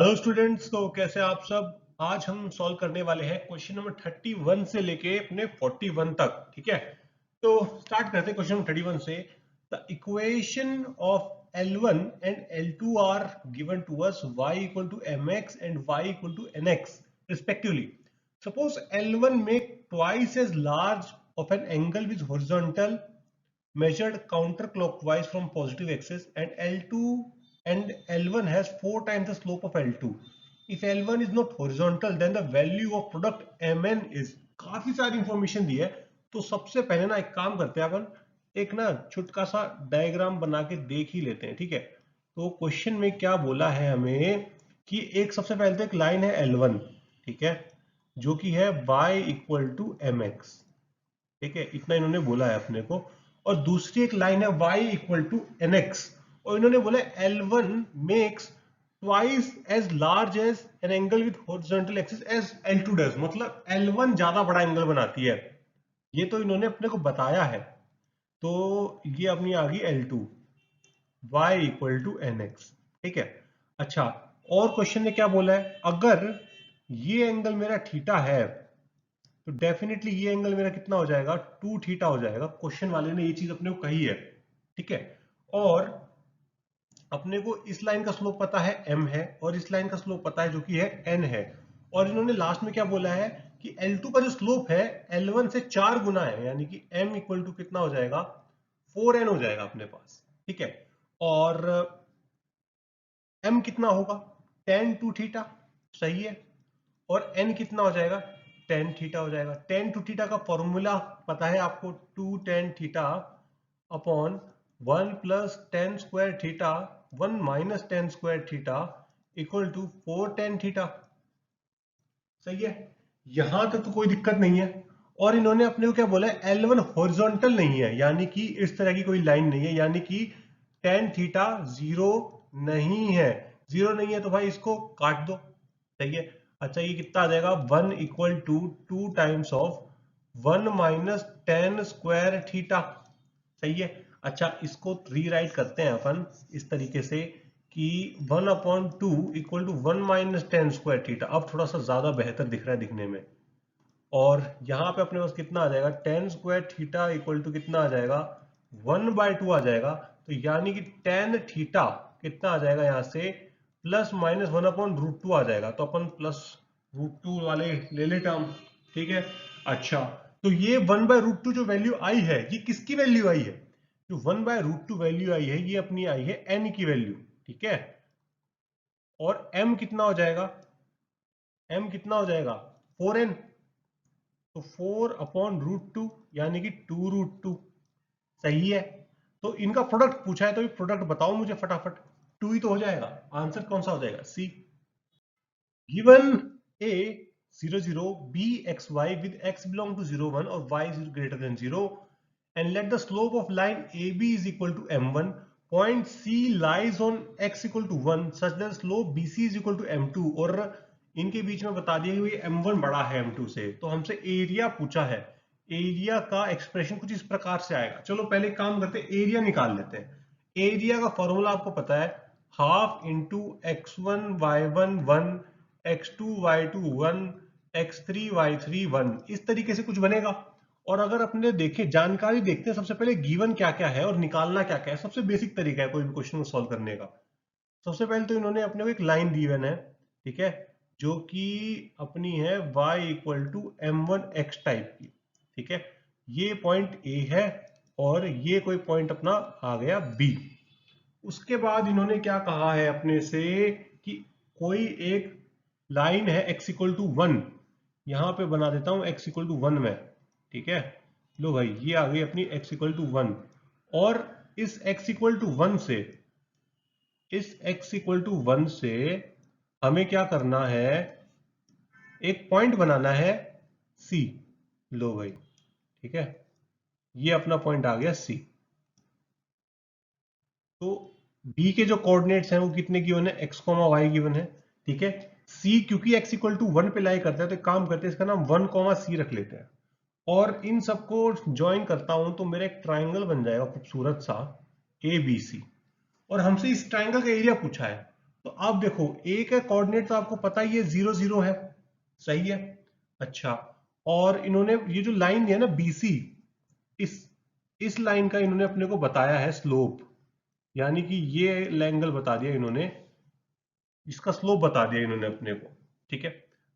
Hello students, तो कैसे आप सब। आज हम सॉल्व करने वाले हैं क्वेश्चन नंबर 31 से लेके अपने 41 तक। ठीक है, तो स्टार्ट करते हैं क्वेश्चन नंबर 31 से। The equation of L1 and L2 are given to us y equal to mx and y equal to nx respectively. Suppose L1 make twice as large of an angle with horizontal measured counterclockwise from positive axis, and L2 and L1 has 4 times the slope of L2. If L1 is not horizontal, then the value of product Mn is. काफी सारी information दी है, तो सबसे पहले ना एक काम करते हैं अपन, एक ना छोटा सा डायग्राम बना के देख ही लेते हैं। ठीक है, तो क्वेश्चन में क्या बोला है हमें कि एक सबसे पहले तो एक लाइन है L1, ठीक है, जो कि है y इक्वल टू mx। ठीक है, इतना इन्होंने बोला है अपने को। और दूसरी एक लाइन है y इक्वल टू nx, और इन्होंने बोला L1 makes twice as large as an angle with horizontal axis as L2 does, मतलब L1 ज्यादा बड़ा एंगल बनाती है। ये तो इन्होंने अपने को बताया है। तो ये अपनी आ गई L2, y equal to nx। ठीक है, अच्छा, और क्वेश्चन ने क्या बोला है, अगर ये एंगल मेरा थीटा है तो डेफिनेटली ये एंगल मेरा कितना हो जाएगा, 2 थीटा हो जाएगा। क्वेश्चन वाले ने ये चीज अपने को कही है। ठीक है, और अपने को इस लाइन का स्लोप पता है m है, और इस लाइन का स्लोप पता है जो कि है n है। और इन्होंने लास्ट में क्या बोला है कि L2 का जो स्लोप है L1 से 4 गुना है, यानी कि m इक्वल टू कितना हो जाएगा, 4n हो जाएगा अपने पास। ठीक है, और m कितना होगा, tan 2 थीटा, सही है। और n कितना हो जाएगा, tan थीटा हो जाएगा। tan 2 थीटा का फॉर्मूला पता है आपको, 2 tan theta upon 1 plus tan square theta 1 minus tan square theta equal to 4 tan theta. सही है, यहां तक तो कोई दिक्कत नहीं है। और इन्होंने अपने को क्या बोला है, L1 हॉरिजॉन्टल नहीं है, यानी कि इस तरह की कोई लाइन नहीं है, यानी कि tan थीटा जीरो नहीं है। जीरो नहीं है तो भाई इसको काट दो। सही है, अच्छा, ये कितना आ जाएगा, 1 equal to 2 times of 1 minus tan square theta. सही है, अच्छा, इसको रीराइट करते हैं अपन इस तरीके से कि 1 upon two equal to 1 minus tan square theta. अब थोड़ा सा ज्यादा बेहतर दिख रहा है दिखने में। और यहाँ पे अपने पास कितना आ जाएगा, tan square theta equal to कितना आ जाएगा, 1/2 आ जाएगा। तो यानी कि tan थीटा कितना आ जाएगा यहाँ से, प्लस माइनस 1/√2 आ जाएगा। तो अपन प्लस √2 वाले ले ले टर्म। ठीक है, अच्छा, तो ये 1/√2 जो वैल्यू आई है, ये किसकी वैल्यू आई है, जो 1/√2 वैल्यू आई है, ये अपनी आई है n की वैल्यू। ठीक है, और m कितना हो जाएगा, m कितना हो जाएगा, 4n। तो 4/√2 यानी कि 2√2। सही है, तो इनका प्रोडक्ट पूछा है, तो ये प्रोडक्ट बताओ मुझे फटाफट। 2 ही तो हो जाएगा, आंसर कौन सा हो जाएगा, C. Given a 0 0 b x y with x belong to 0 1 और y is greater than 0, and let the slope of line AB is equal to m1, point C lies on x equal to 1 such that slope BC is equal to m2, और इनके बीच में बता दिया कि m1 बड़ा है m2 से। तो हमसे एरिया पूछा है, एरिया का एक्सप्रेशन कुछ इस प्रकार से आएगा। चलो पहले काम करते हैं, एरिया निकाल लेते हैं। एरिया का फॉर्मूला आपको पता है, half into x1 y1 1 x2 y2 1 x3 y3 1, इस तरीके से कुछ बनेगा। और अगर अपने देखें, जानकारी देखते हैं सबसे पहले गिवन क्या क्या है और निकालना क्या क्या है। सबसे बेसिक तरीका है कोई भी क्वेश्चन को सॉल्व करने का। सबसे पहले तो इन्होंने अपने को एक लाइन दी है, ठीक है, जो कि अपनी है y equal to m1x type की। ठीक है, ये पॉइंट A है और ये कोई पॉइंट अपना आ गया B। उसके बाद इन्होंने क्या कहा है अपने से कि कोई एक लाइन है x इक्वल टू 1, यहां पे बना देता हूं x इक्वल टू 1 में। ठीक है, लो भाई, ये आ गई अपनी x इक्वल टू 1। और इस x इक्वल टू 1 से, इस x इक्वल टू 1 से हमें क्या करना है, एक पॉइंट बनाना है C। लो भाई, ठीक है, ये अपना पॉइंट आ गया C। तो B के जो कोऑर्डिनेट्स हैं वो कितने गिवन है, x, y गिवन है। ठीक है, C क्योंकि x इक्वल टू 1 पे लाई करता है, तो एक काम करते हैं, इसका नाम 1, C रख लेते हैं। और इन सबको ज्वाइन करता हूं तो मेरा एक ट्राइंगल बन जाएगा खूबसूरत सा ABC। और हमसे इस ट्राइंगल का एरिया पूछा है, तो आप देखो ए का कोऑर्डिनेट तो आपको पता ही है 0 0 है, सही है। अच्छा, और इन्होंने ये जो लाइन है ना बीसी, इस इस लाइन का इन्होंने अपने को बताया है स्लोप, यानी कि ये एंगल बता दिया इन्होंने, इसका स्लोप बता दिया इन्होंने अपने को, ठीक है।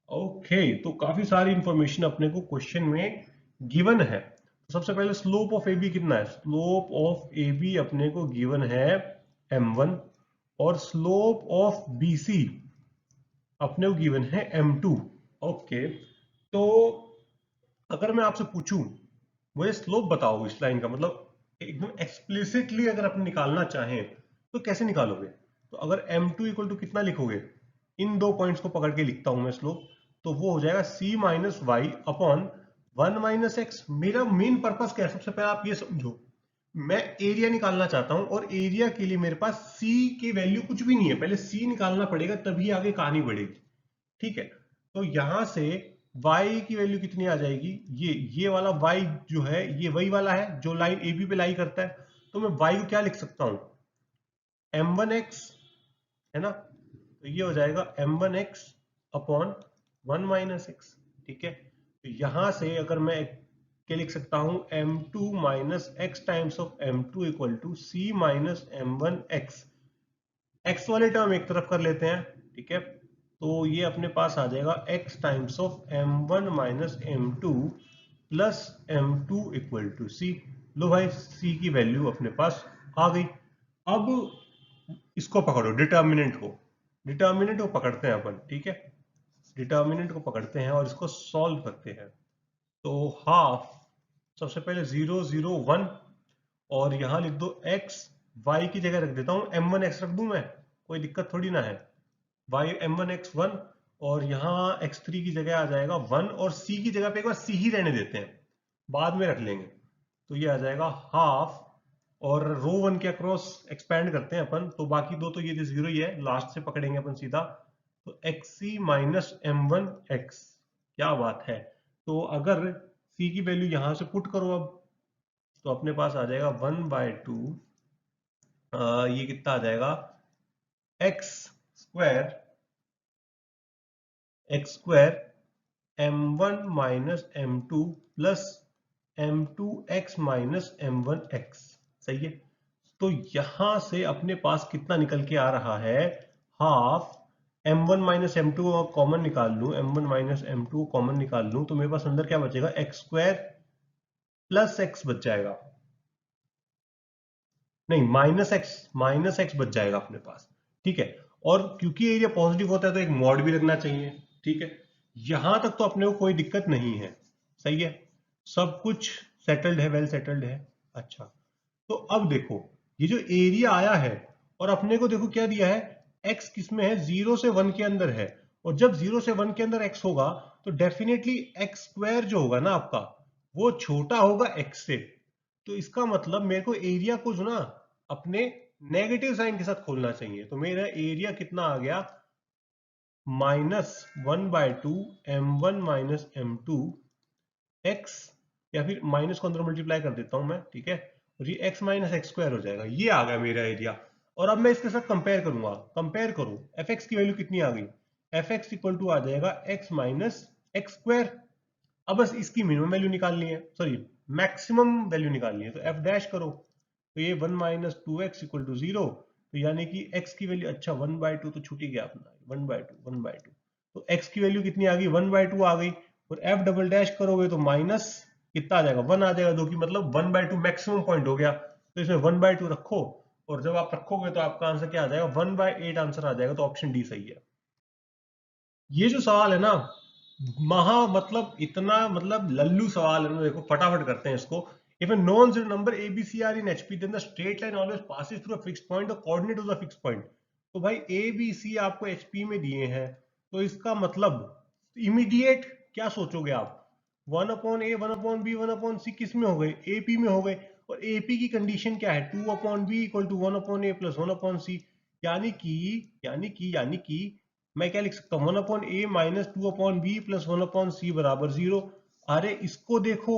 ओके, तो काफी सारी इंफॉर्मेशन अपने को क्वेश्चन में गिवन है। तो सबसे पहले स्लोप ऑफ ए बी कितना है, स्लोप ऑफ ए बी अपने को गिवन है m1, और स्लोप ऑफ बी सी अपने को गिवन है m2। ओके, तो अगर मैं आपसे पूछूं मुझे स्लोप बताओ इस लाइन का, मतलब एकदम एक्सप्लिसिटली अगर आप निकालना चाहें तो कैसे निकालोगे? तो अगर m2 इक्वल टू कितना लिखोगे, इन दो पॉइंट्स को पकड़ के लिखता हूं मैं स्लोप, तो वो हो जाएगा c minus y upon 1 minus x. मेरा मेन पर्पस क्या है, सबसे पहले आप ये समझो, मैं एरिया निकालना चाहता हूं, और एरिया के लिए मेरे पास c की वैल्यू कुछ भी नहीं है, पहले c निकालना पड़ेगा तभी आगे कहानी बढ़ेगी, ठीक है। तो यहां से y की वैल्यू कितनी आ जाएगी, ये वाला y जो है ये वही वाला है जो लाइन AB पे लाई करता है, तो मैं y को क्या लिख सकता हूं, m1x, है ना। तो ये हो जाएगा m1x अपॉन 1 माइनस एक्स, ठीक है। तो यहां से अगर मैं क्या लिख सकता हूं, m2 minus x times of m2 equal to c minus m1x। x वाले टर्म एक तरफ कर लेते हैं, ठीक है। तो ये अपने पास आ जाएगा x times of m1 minus m2 plus m2 equal to c। लो भाई, c की वैल्यू अपने पास आ गई। अब इसको पकड़ो, डिटर्मिनेंट को पकड़ते हैं अपन, ठीक है। डिटर्मिनेंट को पकड़ते हैं और इसको सॉल्व करते हैं। तो हाफ, सबसे पहले 0 0 1, और यहां लिख दो x, y की जगह रख देता हूं m1x रख दूं मैं, कोई दिक्कत थोड़ी ना है, y m1x1, और यहाँ x3 की जगह आ जाएगा 1, और c की जगह पे एक बार c ही रहने देते हैं, बाद में रख लेंगे। तो ये आ जाएगा हाफ, और रो 1 के अक्रॉस एक्सपैंड करते हैं अपन, तो बाकी दो तो ये जीरो ही है, लास्ट से पकड़ेंगे अपन सीधा। तो xc माइनस m1x, क्या बात है। तो अगर c की वैल्यू यहां से पुट करो अब, तो अपने पास आ जाएगा 1/2, ये कितना आ जाएगा, x square, m1 minus m2 plus m2x minus m1x, सही है। तो यहां से अपने पास कितना निकल के आ रहा है, half m1 minus m2 common निकाल लूं, m1 माइनस m2 कॉमन निकाल लूं, तो मेरे पास अंदर क्या बचेगा, एक्स स्क्वायर प्लस एक्स बच जाएगा, नहीं माइनस एक्स बच जाएगा अपने पास, ठीक है। और क्योंकि एरिया पॉजिटिव होता है तो एक मॉड भी लगना चाहिए, ठीक है। यहां तक तो अपने को कोई दिक्कत नहीं है, सही है, सब कुछ सेटल्ड है, वेल सेटल्ड है। अच्छा, तो अब देखो ये जो एरिया आया है, और अपने को देखो क्या दिया है, x किस में है, 0 से 1 के अंदर है, और जब 0 से 1 के अंदर x होगा तो डेफिनेटली एक्स स्क्वायर जो होगा ना आपका, वो छोटा होगा x से। तो इसका मतलब मेरे को एरिया को जो ना अपने नेगेटिव साइन के साथ खोलना चाहिए, तो मेरा एरिया कितना आ गया, -1/2 m1 माइनस m2 x, या फिर माइनस को अंदर मल्टीप्लाई कर देता हूं मैं, ठीक है, और ये x माइनस एक्स स्क्वायर हो जाएगा, ये आ गया मेरा एरिया। और अब मैं इसके साथ कंपेयर करूंगा, कंपेयर करूं, fx की वैल्यू कितनी आ गई, fx इक्वल टू आ जाएगा x माइनस एक्स स्क्वायर। अब बस इसकी मिनिमम वैल्यू निकालनी है, सॉरी मैक्सिमम वैल्यू निकालनी है, तो f डैश करो, तो ये 1 minus two x equal to 0, तो यानी कि x की वैल्यू, अच्छा 1/2 तो छूट ही गया अपना, 1/2, तो x की वैल्यू कितनी आ गई, 1/2 आ गई, और f डबल डैश करोगे तो माइनस कितना आ जाएगा, 1 आ जाएगा, जो कि मतलब 1/2 मैक्सिमम पॉइंट हो गया। तो इसमें 1/2 रखो, और जब आप रखोगे तो आपका आंसर क्या आ जाएगा, 1/8 आंसर आ जाएगा, तो ऑप्शन डी सही है। ये जो सवाल है ना, महा मतलब इतना मतलब लल्लू सवाल है ना, देखो फटाफट करते हैं इसको। If a non-zero number ABC are in HP, then the straight line always passes through a fixed point. The coordinate of the fixed point. तो भाई ABC आपको HP में दिए हैं, तो इसका मतलब इमीडिएट क्या सोचोगे आप, 1/a 1/b 1/c किस में हो गए, AP में हो गए, और AP की कंडीशन क्या है, 2/b equal to 1/a plus 1/c, यानी कि मैं क्या लिख सकता हूँ, 1/a minus 2/b plus 1/c बराबर 0। अरे इसको देखो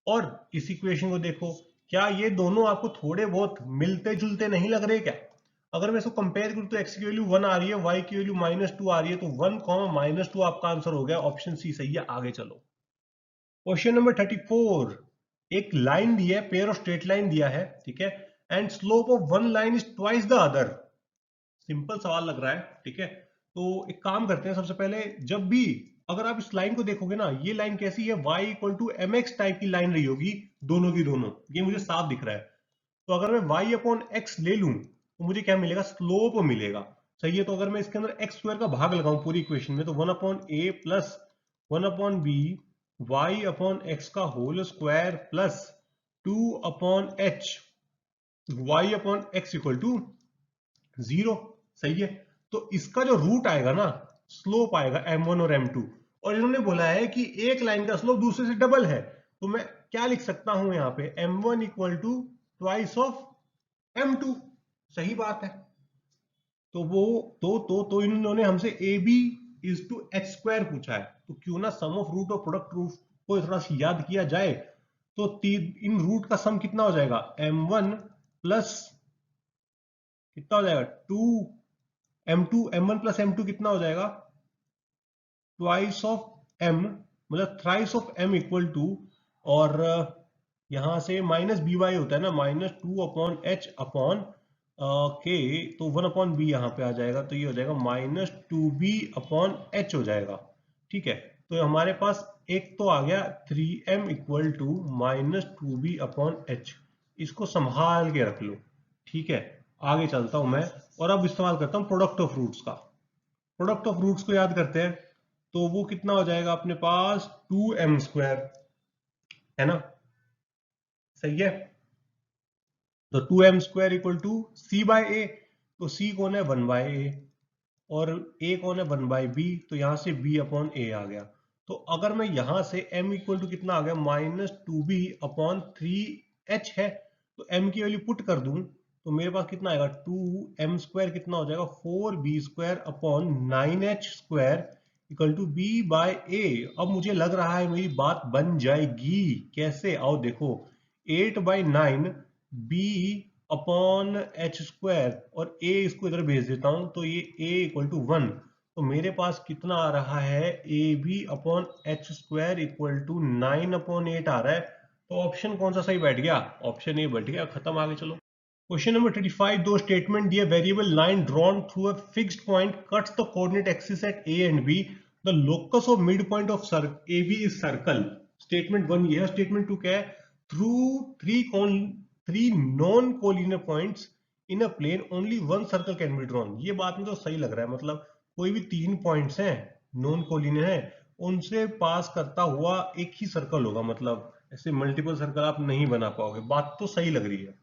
और इस इक्वेशन को देखो, क्या ये दोनों आपको थोड़े बहुत मिलते जुलते नहीं लग रहे क्या? अगर मैं इसको कंपेयर करूं तो x की वैल्यू 1 आ रही है, y की वैल्यू -2 आ रही है, तो 1, -2 आपका आंसर हो गया, ऑप्शन सी सही है। आगे चलो, क्वेश्चन नंबर 34। एक लाइन दी है, पेयर ऑफ स्ट्रेट लाइन दिया है, ठीक है, and slope of one line is twice the other. Simple सवाल लग रहा है, ठीक है। तो एक काम करते हैं, सबसे पहले जब भी अगर आप इस लाइन को देखोगे ना, ये लाइन कैसी है, y equal to m x type की लाइन रही होगी, दोनों की दोनों, ये मुझे साफ दिख रहा है। तो अगर मैं y अपॉन एक्स ले लूं तो मुझे क्या मिलेगा, स्लोप मिलेगा, सही है। तो अगर मैं इसके अंदर एक्स स्क्वायर का भाग लगाऊं पूरी इक्वेशन में, तो 1/a plus 1/b y upon x का whole square plus 2/h y upon x equal to 0, सही है। तो इसका जो रूट आएगा ना, स्लोप आएगा m1 और m2, और इन्होंने बोला है कि एक लाइन का स्लोप दूसरे से डबल है, तो मैं क्या लिख सकता हूं यहां पे, m1 equal to twice of m2, सही बात है। तो वो तो इन्होंने हमसे A B is to H square पूछा है, तो क्यों ना सम ऑफ रूट और प्रोडक्ट रूट को थोड़ा सा याद किया जाए। तो इन रूट का सम कितना हो जाएगा, m1 प्लस कितना हो जाएगा 2m2, m1 प्लस m2 कितना हो जाएगा, ट्वाइस ऑफ m, मतलब thrice of m equal to, और यहां से माइनस बी वाई होता है ना, -2/h/k, तो 1/b यहाँ पे आ जाएगा, तो ये हो जाएगा -2b/h हो जाएगा, ठीक है। तो हमारे पास एक तो आ गया 3m इक्वल टू -2b/h, इसको संभाल के रख लो, ठीक है। आगे चलता हूं मैं, और अब इस्तेमाल करता हूं प्रोडक्ट ऑफ रूट्स का। प्रोडक्ट ऑफ रूट्स को याद करते हैं, तो वो कितना हो जाएगा अपने पास, 2m स्क्वायर, है ना, सही है। तो 2m square equal to c by A, तो c कौन है, 1/a, और a कौन है, 1/b, तो यहां से b/a आ गया। तो अगर मैं यहां से m इक्वल टू कितना आ गया, -2b/3h है, तो m की वैल्यू पुट कर दूं, तो मेरे पास कितना आएगा, 2m स्क्वायर कितना हो जाएगा, 4b² 9h² equal to b/a। अब मुझे लग रहा है मेरी बात बन जाएगी, कैसे, आओ देखो, 8/9 b/h² और a इसको इधर भेज देता हूं, तो ये a इक्वल टू 1, तो मेरे पास कितना आ रहा है, ab/h² इक्वल टू 9/8 आ रहा है। तो ऑप्शन कौन सा सही बैठ गया, ऑप्शन ए बैठ गया, खत्म। आगे चलो, क्वेश्चन नंबर 35। दो स्टेटमेंट दिए, variable line drawn through a fixed point cuts the coordinate axis at A and B, the locus of mid point of A B is circle. Statement 1 ये है, statement 2 क्या है, through three non collinear points in a plane only one circle can be drawn. ये बात में तो सही लग रहा है, मतलब कोई भी 3 पॉइंट्स हैं नॉन कोलिनियर है, उनसे पास करता हुआ एक ही सर्कल होगा, मतलब ऐसे मल्टीपल सर्कल आप नहीं बना पाओगे, बात तो सही लग रही है।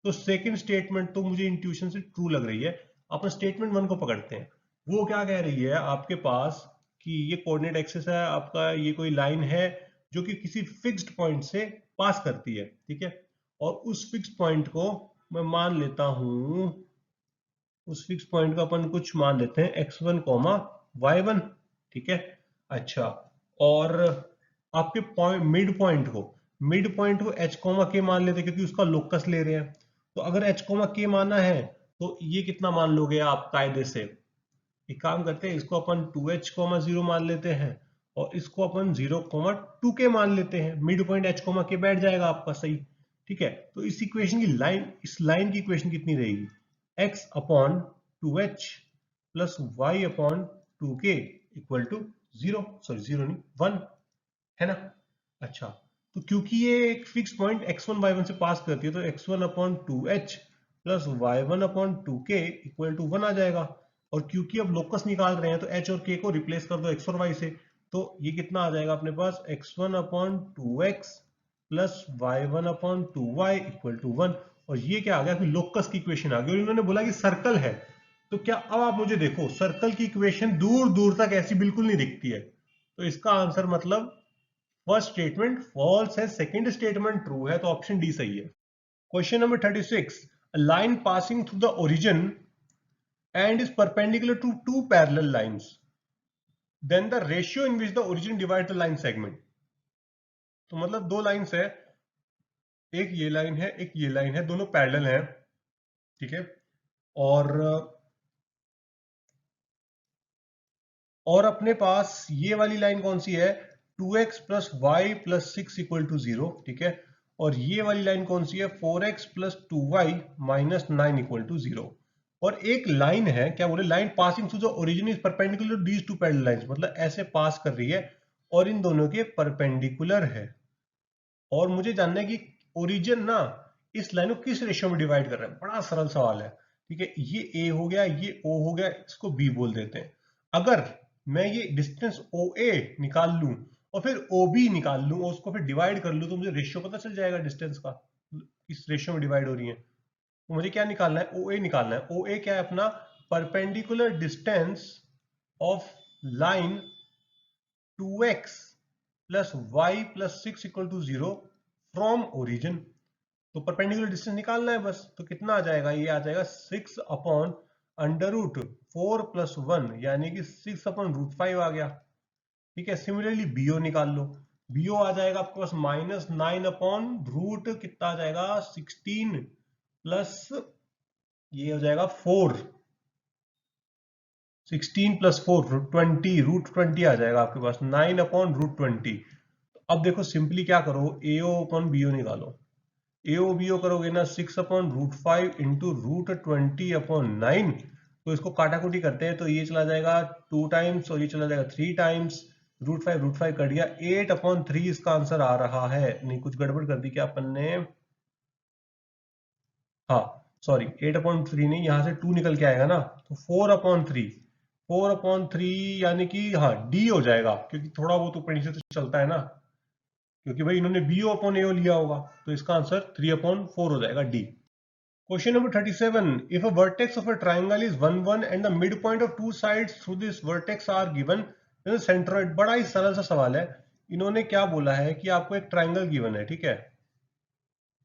तो सेकंड स्टेटमेंट तो मुझे इंट्यूशन से ट्रू लग रही है। अपन स्टेटमेंट 1 को पकड़ते हैं, वो क्या कह रही है आपके पास, कि ये कोऑर्डिनेट एक्सिस है आपका, ये कोई लाइन है जो कि किसी फिक्स्ड पॉइंट से पास करती है, ठीक है। और उस फिक्स्ड पॉइंट को मैं मान लेता हूं, उस फिक्स पॉइंट का अपन कुछ मान लेते हैं x1, y1, ठीक है। अच्छा, और आपके पॉइंट मिड पॉइंट को h, k मान लेते हैं, क्योंकि उसका लोकस ले रहे हैं। तो अगर h, k माना है, तो ये कितना मान लोगे आप कायदे से, एक काम करते हैं, इसको अपन 2h, 0 मान लेते हैं, और इसको अपन 0, 2k मान लेते हैं, मिड पॉइंट h, k बैठ जाएगा आपका, सही, ठीक है। तो इस इक्वेशन की लाइन, इस लाइन की इक्वेशन कितनी रहेगी, x/2h plus y/2k equal to 0, sorry 0 नहीं 1, है ना। अच्छा, तो क्योंकि ये एक फिक्स पॉइंट x1, y1 से पास करती है, तो x1/2h plus y1/2k equal to 1 आ जाएगा। और क्योंकि अब लोकस निकाल रहे हैं, तो h और k को रिप्लेस कर दो x और y से, तो ये कितना आ जाएगा अपने पास, x1/2x plus y1/2y equal to 1। और ये क्या आ गया, फिर लोकस की इक्वेशन आ गई, और इन्होंने बोला कि सर्कल है। तो क्या, अब आप मुझे देखो, सर्कल की इक्वेशन दूर दूर तक ऐसी बिल्कुल नहीं दिखती है, तो इसका आंसर मतलब फर्स्ट स्टेटमेंट फॉल्स है, सेकंड स्टेटमेंट ट्रू है, तो ऑप्शन डी सही है। Question number 36। A line passing through the origin and is perpendicular to two parallel lines, then the ratio in which the origin divides the line segment। तो मतलब दो lines है, एक ये लाइन है, एक ये लाइन है, दोनों पैरेलल हैं, ठीक है। और अपने पास ये वाली लाइन कौन सी है, 2x plus y plus 6 equal to 0, ठीक है। और ये वाली लाइन कौन सी है, 4x plus 2y minus 9 equal to 0। और एक लाइन है, क्या बोले, line passing through the origin is perpendicular to these two parallel lines, मतलब ऐसे पास कर रही है और इन दोनों के परपेंडिकुलर है। और मुझे जानना है कि ओरिजिन ना इस लाइन को किस रेशियो में डिवाइड कर रहा है। बड़ा सरल सवाल है, ठीक है। ये ए हो गया, ये ओ हो गया, इसको बी बोल देते हैं। अगर मैं ये डिस्टेंस ओ ए निकाल लूं और फिर ओ बी निकाल लूं और उसको फिर डिवाइड कर लूं तो मुझे रेशियो पता चल जाएगा डिस्टेंस का, किस रेशियो में डिवाइड हो रही है। तो मुझे क्या निकालना है, ओ ए निकालना है। ओ ए क्या है अपना, perpendicular distance of line 2x plus y plus 6 equal to 0 from origin. तो परपेंडिकुलर डिस्टेंस निकालना है बस। तो कितना आ जाएगा, ये आ जाएगा 6 अपॉन अंडर रूट 4 प्लस 1, यानी कि 6 अपॉन रूट 5 आ गया, ठीक है। सिमिलरली बीओ निकाल लो, बीओ आ जाएगा आपके पास माइनस 9 अपॉन रूट कितना आ जाएगा 16 प्लस ये हो जाएगा 4, 16 प्लस 4 20, रूट 20 आ जाएगा आपके पास 9 अपॉन रूट 20। अब देखो सिंपली क्या करो, एओ अपॉन बीओ निकालो। एओ बीओ करोगे ना 6 upon root 5 into root 20 upon 9। तो इसको काटाकुटी करते हैं तो ये चला जाएगा 2 टाइम्स और ये चला जाएगा 3 टाइम्स। रूट 5 कट गया, 8 अपॉन 3 इसका आंसर आ रहा है। नहीं, कुछ गड़बड़ कर दी क्या अपन ने, हाँ सॉरी, 8 अपॉन 3 नहीं, यहां से 2 निकल के आएगा ना, तो 4 अपॉन 3, 4 अपॉन 3 यानी कि हाँ डी हो जाएगा, क्योंकि थोड़ा बहुत ऊपर नीचे तो चलता है ना, क्योंकि भाई इन्होंने बीओ अपॉन एओ लिया होगा, तो इसका आंसर 3 अपॉन 4 हो जाएगा, D. Question number 37. If a vertex of a triangle is 1, 1 and the midpoint of two sides through this vertex are given, then the centroid, बड़ा ही सरल सा सवाल है। इन्होंने क्या बोला है कि आपको एक ट्राइंगल गिवन है, ठीक है।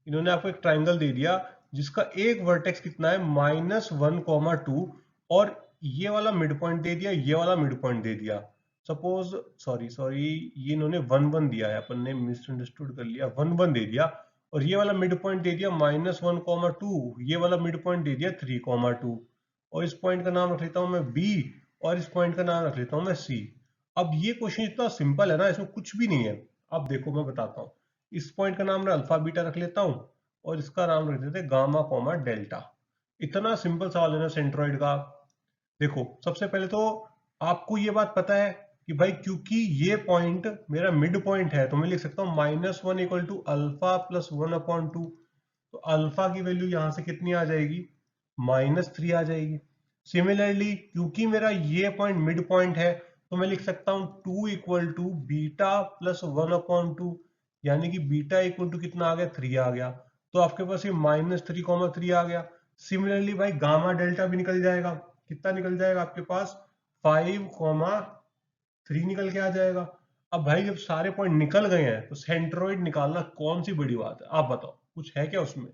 इन्होंने आपको एक ट्राइंगल दे दिया जिसका एक वर्टेक्स कितना है -1, 2 और ये वाला मिड पॉइंट दे दिया, ये वाला मिड पॉइंट दे दिया। सपोज सॉरी ये इन्होंने 1, 1 दिया है, अपन ने मिसअंडरस्टूड कर लिया, 1, 1 दे दिया और ये वाला मिड पॉइंट दे दिया -1, 2, ये वाला मिड पॉइंट दे दिया 3, 2 और इस पॉइंट का नाम रख लेता हूं मैं बी और इस पॉइंट का नाम रख लेता हूं मैं सी। अब ये क्वेश्चन इतना सिंपल है ना, इसमें कुछ भी नहीं है। अब देखो मैं बताता हूँ, इस पॉइंट का नाम मैं अल्फा बीटा रख लेता हूं और इसका नाम रख देते गामा कॉमा डेल्टा। इतना सिंपल सवाल है ना सेंट्रोइड का। देखो सबसे पहले तो आपको ये बात पता है कि भाई क्योंकि ये पॉइंट मेरा मिड पॉइंट है तो मैं लिख सकता हूँ -1 इक्वल टू अल्फा प्लस 1/2। तो अल्फा की वैल्यू यहां से कितनी आ जाएगी, -3 आ जाएगी। सिमिलरली क्योंकि मेरा ये पॉइंट मिड पॉइंट है तो मैं लिख सकता हूँ 2 इक्वल टू बीटा प्लस 1/2, यानी कि बीटा इक्वल टू कितना आ गया, 3 आ गया। तो आपके पास ये -3, 3 आ गया। सिमिलरली भाई गामा डेल्टा भी निकल जाएगा, कितना निकल जाएगा आपके पास 5, 3 निकल के आ जाएगा। अब भाई जब सारे पॉइंट निकल गए हैं तो सेंट्रोइड निकालना कौन सी बड़ी बात है, आप बताओ, कुछ है क्या उसमें।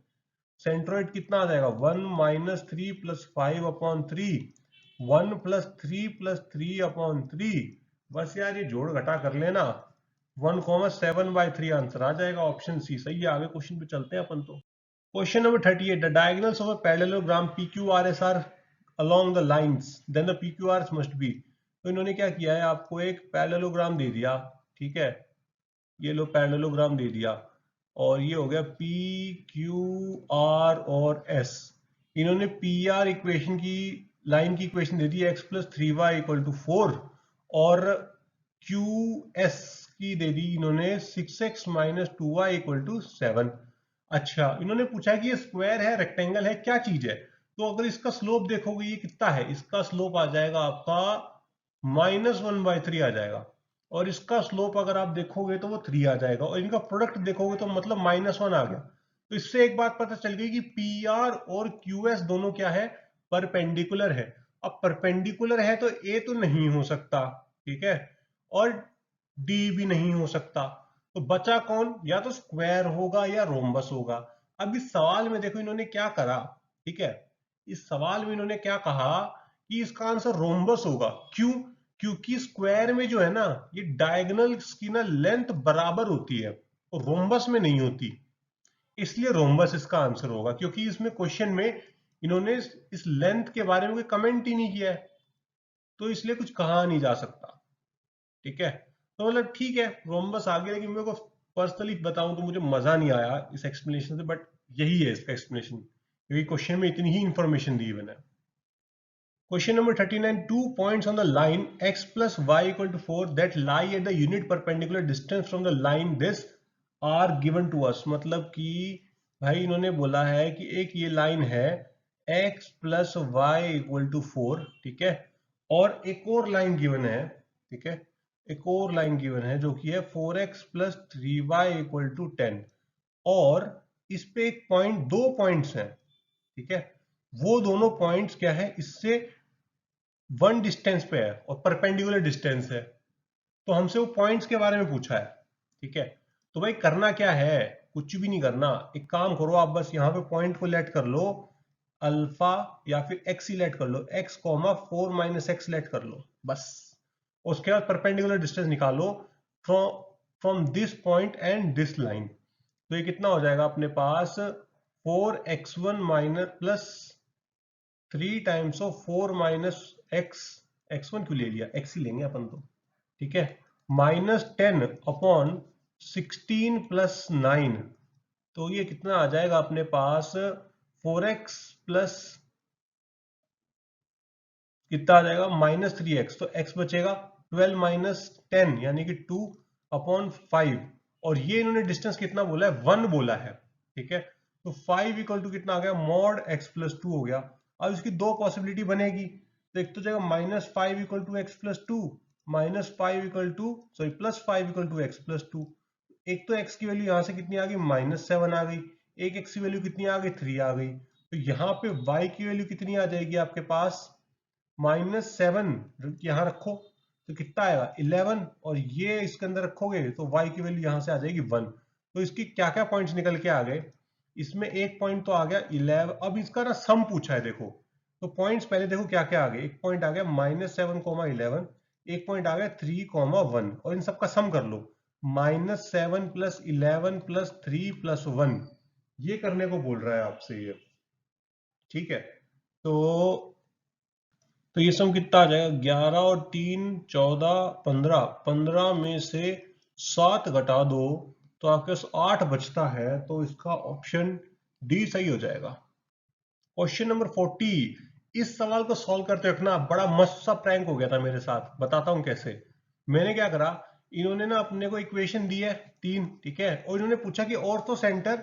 सेंट्रोइड कितना आ जाएगा 1 - 3 + 5/3, 1 + 3 + 3/3। बस यार ये जोड़ घटा कर लेना, 1,7/3 आंसर आ जाएगा, ऑप्शन सी सही है। आगे क्वेश्चन पे चलते हैं अपन तो। Question number 38, the diagonals of a parallelogram PQRS are along the lines, then the PQRs must be। तो इन्होंने क्या किया है, आपको एक पैरेललोग्राम दे दिया, ठीक है। ये लो पैरेललोग्राम दे दिया और ये हो गया PQR और S। इन्होंने PR इक्वेशन की लाइन की इक्वेशन दे दी x + 3y = 4 और QS की दे दी इन्होंने 6x - 2y = 7। अच्छा, इन्होंने पूछा कि ये स्क्वायर है, रेक्टेंगल है, क्या चीज है। तो अगर इसका स्लोप देखोगे ये कितना है, इसका स्लोप आ जाएगा आपका -1/3 आ जाएगा और इसका स्लोप अगर आप देखोगे तो वो 3 आ जाएगा और इनका प्रोडक्ट देखोगे तो मतलब -1 आ गया। तो इससे एक बात पता चल गई कि PR और QS दोनों क्या है, परपेंडिकुलर है। अब परपेंडिकुलर है तो A तो नहीं हो सकता, ठीक है, और D भी नहीं हो सकता। तो बचा कौन, या तो स्क्वायर होगा या रोम्बस होगा। अब इस सवाल में देखो इन्होंने क्या करा, ठीक है, इस सवाल में इन्होंने क्या कहा कि इसका आंसर रोम्बस होगा। क्यों, क्योंकि स्क्वायर में जो है ना ये डायगोनल्स की ना लेंथ बराबर होती है और रोम्बस में नहीं होती, इसलिए रोम्बस इसका आंसर होगा। क्योंकि इसमें क्वेश्चन में इन्होंने इस लेंथ के बारे में कोई कमेंट ही नहीं किया है, तो इसलिए कुछ कहा नहीं जा सकता। ठीक है, तो मतलब ठीक है रोम्बस आ गया, लेकिन मेरे को पर्सनली बताऊं तो मुझे मजा नहीं आया इस एक्सप्लेनेशन से, बट यही है इसका एक्सप्लेनेशन, क्योंकि क्वेश्चन में इतनी ही इंफॉर्मेशन दी मैंने। Question number 39, 2 points on the line x plus y equal to 4 that lie at the unit perpendicular distance from the line this are given to us। मतलब कि भाई इन्होंने बोला है कि एक ये लाइन है x plus y equal to 4, ठीक है, और एक और लाइन गिवन है, ठीक है, एक और लाइन गिवन है जो कि है 4x plus 3y equal to 10, और इस पे एक पॉइंट, दो पॉइंट्स हैं, ठीक है, वो दोनों पॉइंट्स क्या है, इससे वन डिस्टेंस पे है और परपेंडिकुलर डिस्टेंस है, तो हमसे वो पॉइंट्स के बारे में पूछा है। ठीक है, तो भाई करना क्या है, कुछ भी नहीं करना, एक काम करो आप बस यहाँ पे पॉइंट को लेट कर लो अल्फा या फिर एक्स ही लेट कर लो, एक्स कॉमा 4 माइनस एक्स लेट कर लो बस। उसके बाद परपेंडिकुलर डिस्टेंस निकालो from this point and this line, तो ये कितना हो जाएगा अपने पास 4x1 minus plus 3 times of 4 minus x, x1 क्यों ले लिया, x ही लेंगे अपन तो, ठीक है, माइनस 10 अपॉन 16 प्लस 9, तो ये कितना आ जाएगा अपने पास 4x प्लस कितना आ जाएगा माइनस 3x, तो x बचेगा 12 माइनस 10 यानी कि 2 अपॉन 5, और ये इन्होंने डिस्टेंस कितना बोला है, 1 बोला है। ठीक है, तो 5 इक्वल टू कितना आ गया, मॉड x प्लस 2 हो गया। अब इसकी दो पॉसिबिलिटी बनेगी, तो एक तो जाएगा minus 5 equal to x plus 2, minus 5 equal to sorry plus 5 equal to x plus 2। एक तो x की वैल्यू यहां से कितनी आ गई, -7 आ गई, एक x की वैल्यू कितनी आ गई, 3 आ गई, तो यहाँ पे y की वैल्यू कितनी आ जाएगी आपके पास, -7 यहां रखो तो कितना आएगा 11, और ये इसके अंदर रखोगे तो y की वैल्यू यहां से आ जाएगी 1। तो इसकी क्या क्या पॉइंट्स निकल के आ गए, इसमें एक पॉइंट तो आ गया 11, अब इसका ना सम पूछा है देखो, तो पॉइंट्स पहले देखो क्या क्या आ गए, एक पॉइंट आ गया -7, 11, एक पॉइंट आ गया 3, 1, और इन सबका सम कर लो, -7 प्लस 11 प्लस 3 प्लस 1, ये करने को बोल रहा है आपसे ये। ठीक है, तो ये सम कितना आ जाएगा, 11 और 3 14, 15, 15 में से 7 घटा दो तो आपके पास 8 बचता है, तो इसका ऑप्शन डी सही हो जाएगा। क्वेश्चन नंबर 40, इस सवाल को सॉल्व करते वक्त ना बड़ा मस्त सा प्रैंक हो गया था मेरे साथ, बताता हूं कैसे। मैंने क्या करा, इन्होंने ना अपने को इक्वेशन दी है 3, ठीक है, और इन्होंने पूछा कि ऑर्थो सेंटर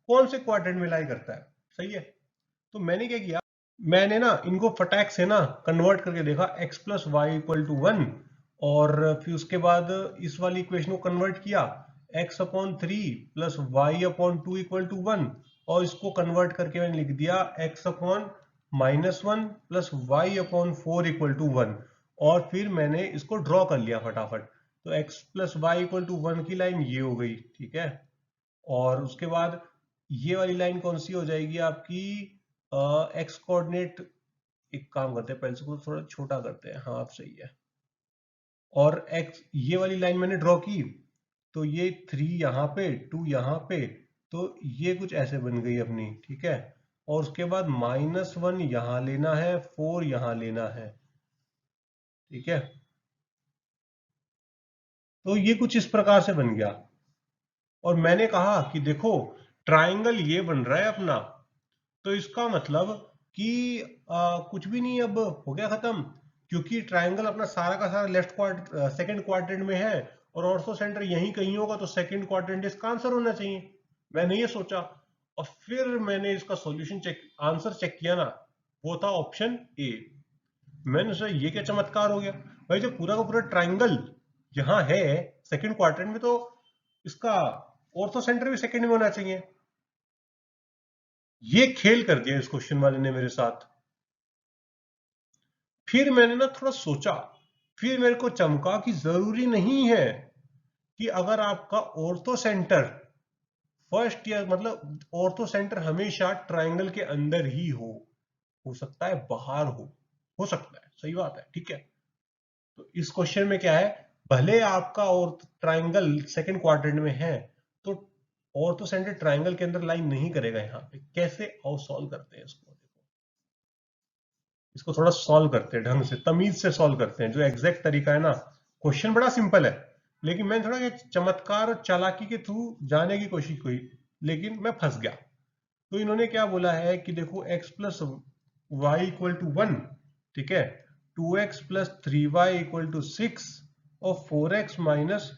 कौन से क्वाड्रेंट में लाई करता है, सही है, तो मैंने क्या किया, मैंने ना इनको फटाक से ना कन्वर्ट करके देखा x plus y equal to 1, और फिर उसके बाद इस वाली इक्वेशन को कन्वर्ट किया x upon 3 plus y upon 2 equal to 1, और इसको कन्वर्ट करके मैंने लिख दिया x upon -1 plus y upon 4 equal to 1, और फिर मैंने इसको ड्रॉ कर लिया फटाफट, तो x plus y equal to 1 की लाइन ये हो गई, ठीक है, और उसके बाद ये वाली लाइन कौन सी हो जाएगी आपकी, एक्स कोऑर्डिनेट, एक काम करते हैं पहले इसको थोड़ा छोटा करते हैं, हाँ आप सही है, और एक्स ये वाली लाइन मैंने ड्रॉ की, तो ये 3 यहाँ पे 2 यहाँ पे, तो ये कुछ ऐसे बन गई अपनी, ठीक है, और उसके बाद -1 यहाँ लेना है, 4 यहाँ लेना है, ठीक है, तो ये कुछ इस प्रकार से बन गया, और मैंने कहा कि देखो ट्राइंगल ये बन रहा है अपना, तो इसका मतलब कि कुछ भी नहीं, अब हो गया खत्म, क्योंकि ट्राइंगल अपना सारा का सारा लेफ्ट सेकंड क्वाड्रेंट में है, और ऑर्थो सेंटर यहीं कहीं होगा, तो सेकंड क्वाड्रेंट इसका आंसर होना चाहिए। मैंने ये सोचा, और फिर मैंने इसका सॉल्यूशन चेक, आंसर चेक किया ना, वो था ऑप्शन ए। मैंने सोचा ये क्या चमत्कार हो गया, भाई जब पूरा का पूरा ट्राइंगल यहाँ है सेकंड क्वाड्रेंट में, तो इसका ऑर्थो सेंटर भी सेकंड में होना चाहिए। ये खेल कर दिया इस क्वेश्चन वाले ने मेरे साथ। फिर मैंने ना थोड़ा सोचा, फिर मेरे को चमका कि जरूरी नहीं है कि अगर आपका ऑर्थो सेंटर फर्स्ट या मतलब ऑर्थो सेंटर हमेशा ट्राइंगल के अंदर ही हो सकता है बाहर हो सकता है, सही बात है, ठीक है। तो इस क्वेश्चन में क्या है, भले आपका और ट्राइंगल सेकंड क्वाड्रेंट में है, तो ऑर्थो सेंटर ट्राइंगल के अंदर लाइन नहीं करेगा। यहाँ पे कैसे और सॉल्व करते हैं इसको, देखो इसको थोड़ा सॉल्व करते हैं ढंग से, तमीज से सॉल्व करते हैं, जो एग्जैक्ट तरीका है ना। क्वेश्चन बड़ा सिंपल है, लेकिन मैंने थोड़ा ये चमत्कार और चालाकी के थ्रू जाने की कोशिश की, लेकिन मैं फंस गया। तो इन्होंने क्या बोला है कि देखो x plus y equal to 1, ठीक है, 2x plus 3y equal to 6 और 4x minus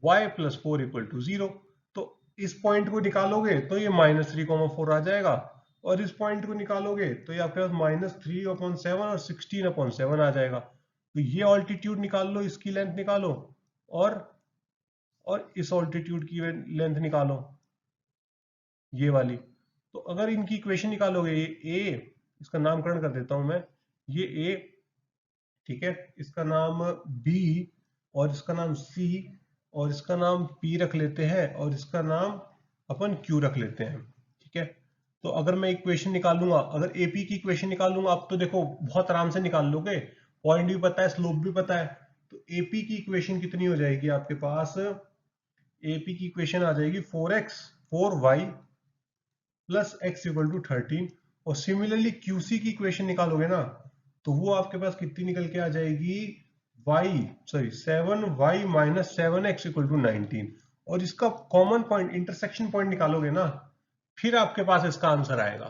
y plus 4 equal to 0। तो इस पॉइंट को निकालोगे तो ये -3,4 आ जाएगा, और इस पॉइंट को निकालोगे तो ये आपके पास -3/7 और 16/7 आ जाएगा। तो ये ऑल्टीट्यूड निकाल लो, इसकी लेंथ निकालो, और इस ऑल्टीट्यूड की लेंथ निकालो, ये वाली। तो अगर इनकी इक्वेशन निकालोगे, ये ए, इसका नामकरण कर देता हूं मैं, ये ए, ठीक है, इसका नाम बी, और इसका नाम सी, और इसका नाम पी रख लेते हैं, और इसका नाम अपन क्यू रख लेते हैं, ठीक है। तो अगर मैं इक्वेशन निकालूंगा, अगर एपी की इक्वेशन निकालूंगा, अब तो देखो बहुत आराम से निकाल लोगे, पॉइंट भी पता है, स्लोप भी पता है। तो एपी की इक्वेशन कितनी हो जाएगी आपके पास, एपी की इक्वेशन आ जाएगी 4y plus x equal to 13। और सिमिलरली क्यूसी की इक्वेशन निकालोगे ना, तो वो आपके पास कितनी निकल के आ जाएगी, 7y minus 7x equal to 19। और इसका कॉमन पॉइंट, इंटरसेक्शन पॉइंट निकालोगे ना, फिर आपके पास इसका आंसर आएगा,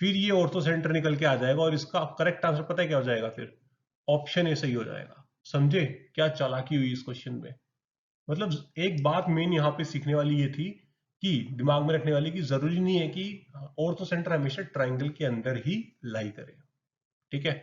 फिर ये ऑर्थो सेंटर निकल के आ जाएगा, और इसका करेक्ट आंसर पता है क्या हो जाएगा, फिर ऑप्शन ए सही हो जाएगा। समझे क्या चालाकी हुई इस क्वेश्चन में। मतलब एक बात मेन यहाँ पे सीखने वाली ये थी, कि दिमाग में रखने वाली, कि जरूरी नहीं है कि ऑर्थो सेंटर हमेशा ट्राइंगल के अंदर ही लाई करे, ठीक है।